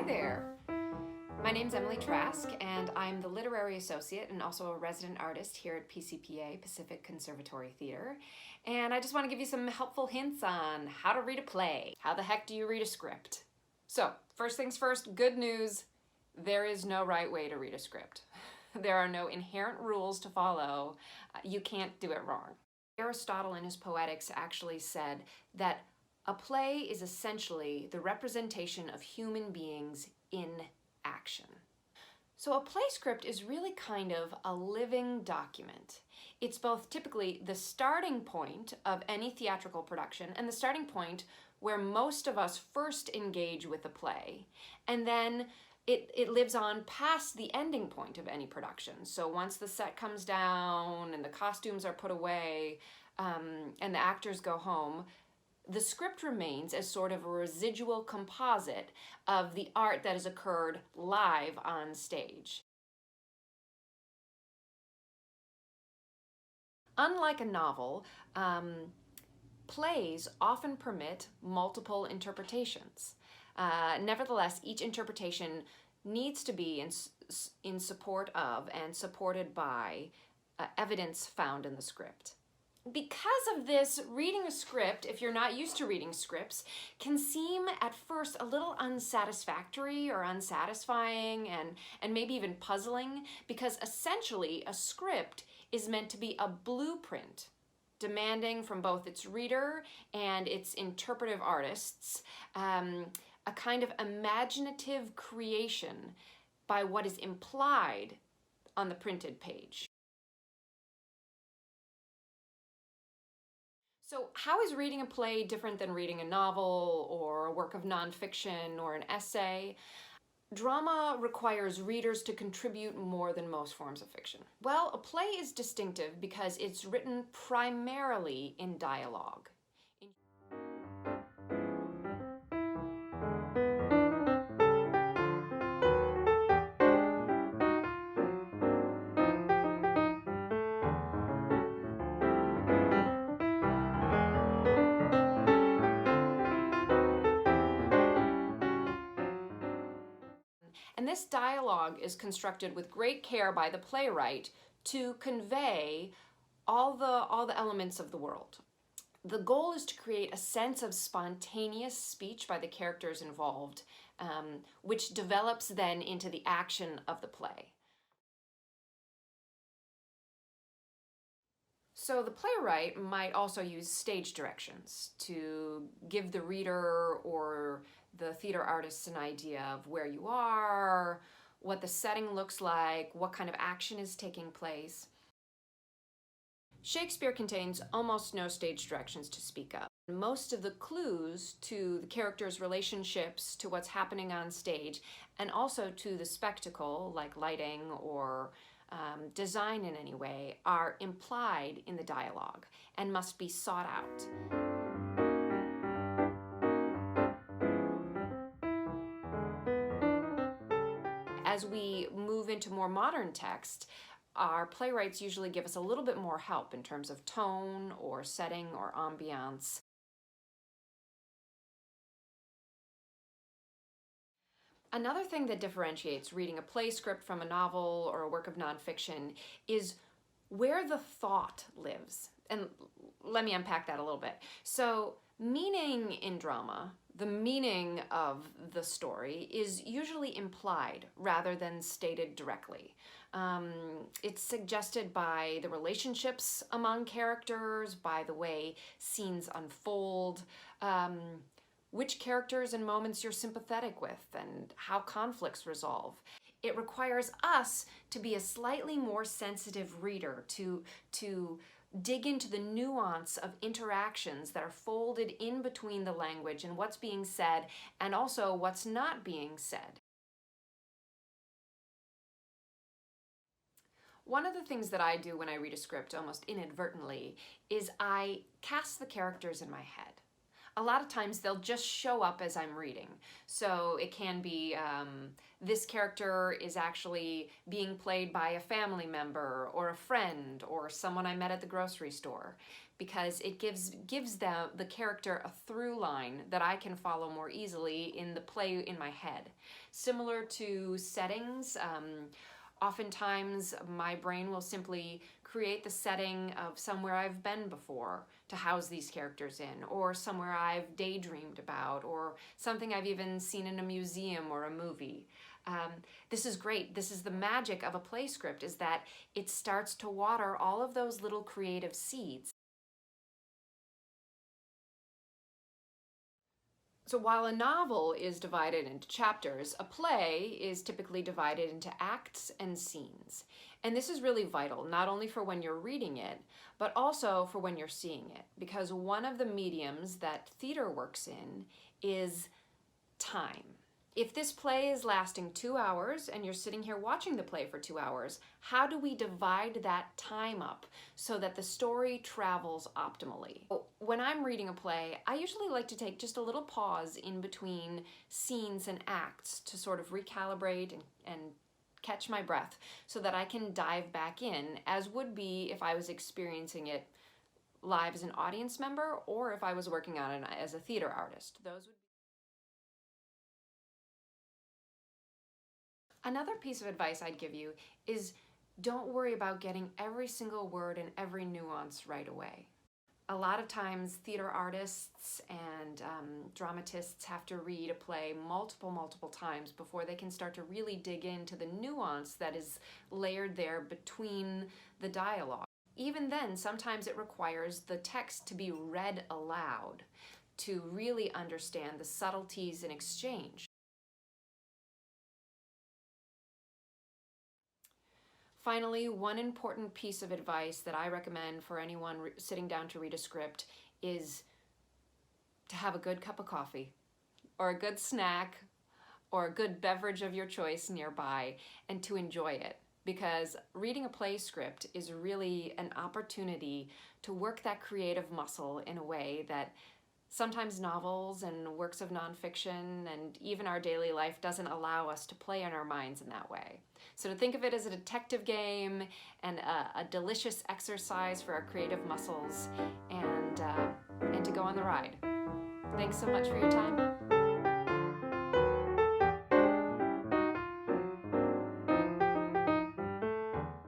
there. My name's Emily Trask, and I'm the literary associate and also a resident artist here at PCPA, Pacific Conservatory Theater. And I just want to give you some helpful hints on how to read a play. How the heck do you read a script? So, first things first, good news, there is no right way to read a script. There are no inherent rules to follow. You can't do it wrong. Aristotle in his Poetics actually said that a play is essentially the representation of human beings in action. So a play script is really kind of a living document. It's both typically the starting point of any theatrical production and the starting point where most of us first engage with the play, and then it lives on past the ending point of any production. So once the set comes down and the costumes are put away and the actors go home, the script remains as sort of a residual composite of the art that has occurred live on stage. Unlike a novel, plays often permit multiple interpretations. Nevertheless, each interpretation needs to be in support of and supported by evidence found in the script. Because of this, reading a script, if you're not used to reading scripts, can seem at first a little unsatisfactory or unsatisfying and maybe even puzzling, because essentially a script is meant to be a blueprint demanding from both its reader and its interpretive artists a kind of imaginative creation by what is implied on the printed page. So how is reading a play different than reading a novel or a work of nonfiction or an essay? Drama requires readers to contribute more than most forms of fiction. Well, a play is distinctive because it's written primarily in dialogue. And this dialogue is constructed with great care by the playwright to convey all the elements of the world. The goal is to create a sense of spontaneous speech by the characters involved, which develops then into the action of the play. So the playwright might also use stage directions to give the reader or the theater artist an idea of where you are, what the setting looks like, what kind of action is taking place. Shakespeare contains almost no stage directions to speak of. Most of the clues to the characters' relationships, to what's happening on stage, and also to the spectacle, like lighting or design in any way, are implied in the dialogue and must be sought out. As we move into more modern text, our playwrights usually give us a little bit more help in terms of tone or setting or ambiance. Another thing that differentiates reading a play script from a novel or a work of nonfiction is where the thought lives. And let me unpack that a little bit. So, meaning in drama, the meaning of the story, is usually implied rather than stated directly. It's suggested by the relationships among characters, by the way scenes unfold, which characters and moments you're sympathetic with, and how conflicts resolve. It requires us to be a slightly more sensitive reader, to dig into the nuance of interactions that are folded in between the language and what's being said, and also what's not being said. One of the things that I do when I read a script, almost inadvertently, is I cast the characters in my head. A lot of times they'll just show up as I'm reading. So it can be this character is actually being played by a family member or a friend or someone I met at the grocery store, because it gives the character a through line that I can follow more easily in the play in my head. Similar to settings, oftentimes my brain will simply create the setting of somewhere I've been before to house these characters in, or somewhere I've daydreamed about, or something I've even seen in a museum or a movie. This is great. This is the magic of a play script, is that it starts to water all of those little creative seeds. So while a novel is divided into chapters, a play is typically divided into acts and scenes. And this is really vital, not only for when you're reading it, but also for when you're seeing it. Because one of the mediums that theater works in is time. If this play is lasting 2 hours and you're sitting here watching the play for 2 hours, how do we divide that time up so that the story travels optimally? When I'm reading a play, I usually like to take just a little pause in between scenes and acts to sort of recalibrate and catch my breath so that I can dive back in, as would be if I was experiencing it live as an audience member or if I was working on it as a theater artist. Another piece of advice I'd give you is don't worry about getting every single word and every nuance right away. A lot of times theater artists and dramatists have to read a play multiple times before they can start to really dig into the nuance that is layered there between the dialogue. Even then, sometimes it requires the text to be read aloud to really understand the subtleties in exchange. Finally, one important piece of advice that I recommend for anyone sitting down to read a script is to have a good cup of coffee or a good snack or a good beverage of your choice nearby, and to enjoy it. Because reading a play script is really an opportunity to work that creative muscle in a way that sometimes novels and works of nonfiction and even our daily life doesn't allow us to play in our minds in that way. So to think of it as a detective game and a delicious exercise for our creative muscles, and to go on the ride. Thanks so much for your time.